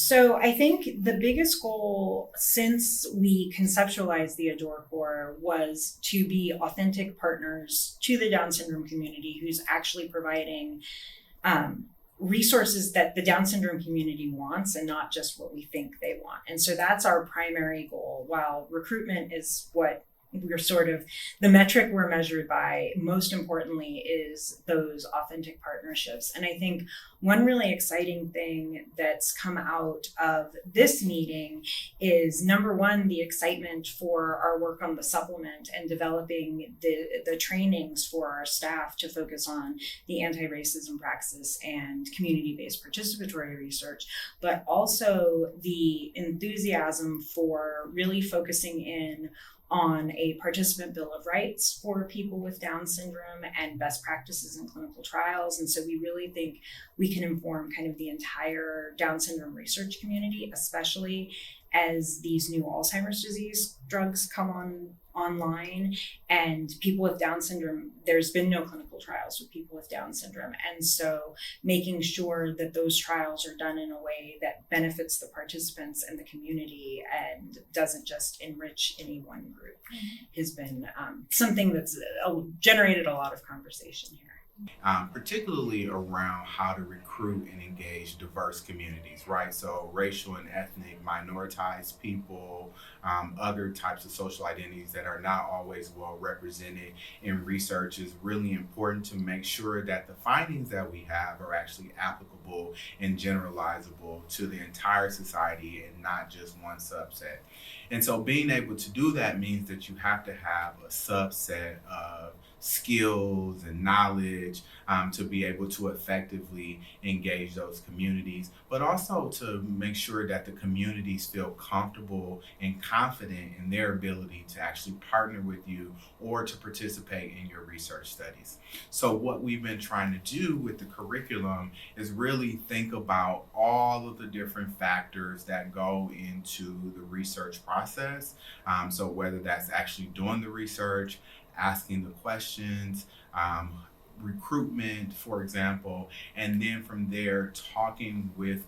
So I think the biggest goal since we conceptualized the ADDORE Core was to be authentic partners to the Down syndrome community who's actually providing um, resources that the Down syndrome community wants and not just what we think they want. And so that's our primary goal. While recruitment is what we're sort of the metric we're measured by, most importantly is those authentic partnerships. And I think one really exciting thing that's come out of this meeting is, number one, the excitement for our work on the supplement and developing the trainings for our staff to focus on the anti-racism praxis and community-based participatory research, but also the enthusiasm for really focusing in on a participant bill of rights for people with Down syndrome and best practices in clinical trials. And so we really think we can inform kind of the entire Down syndrome research community, especially as these new Alzheimer's disease drugs come online, and people with Down syndrome, there's been no clinical trials with people with Down syndrome. And so making sure that those trials are done in a way that benefits the participants and the community and doesn't just enrich any one group has been something that's generated a lot of conversation here. Particularly around how to recruit and engage diverse communities, right? So racial and ethnic, minoritized people, other types of social identities that are not always well represented in research is really important to make sure that the findings that we have are actually applicable and generalizable to the entire society and not just one subset. And so being able to do that means that you have to have a subset of skills and knowledge to be able to effectively engage those communities, but also to make sure that the communities feel comfortable and confident in their ability to actually partner with you or to participate in your research studies. So what we've been trying to do with the curriculum is really think about all of the different factors that go into the research process. So whether that's actually doing the research, asking the questions, recruitment, for example, and then from there talking with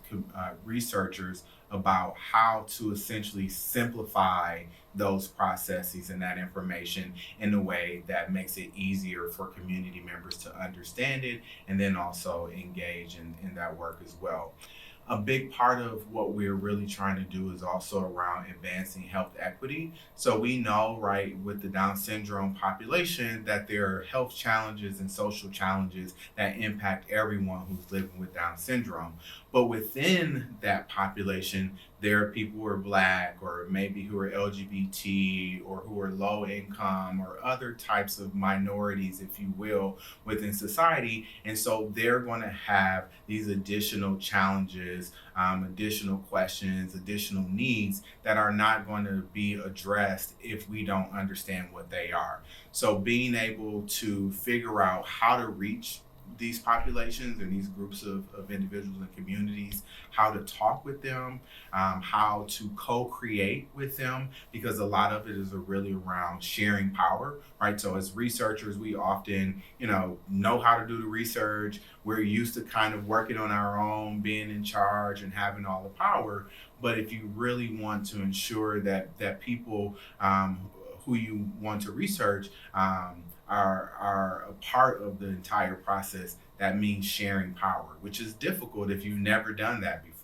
researchers about how to essentially simplify those processes and that information in a way that makes it easier for community members to understand it and then also engage in that work as well. A big part of what we're really trying to do is also around advancing health equity. So we know, right, with the Down syndrome population that there are health challenges and social challenges that impact everyone who's living with Down syndrome. But within that population, there are people who are Black or maybe who are LGBT or who are low income or other types of minorities, if you will, within society. And so they're going to have these additional challenges, additional questions, additional needs that are not going to be addressed if we don't understand what they are. So being able to figure out how to reach these populations and these groups of individuals and communities, how to talk with them, how to co-create with them, because a lot of it is really around sharing power, right? So as researchers, we often, know how to do the research. We're used to kind of working on our own, being in charge and having all the power. But if you really want to ensure that people who you want to research are a part of the entire process, that means sharing power, which is difficult if you've never done that before.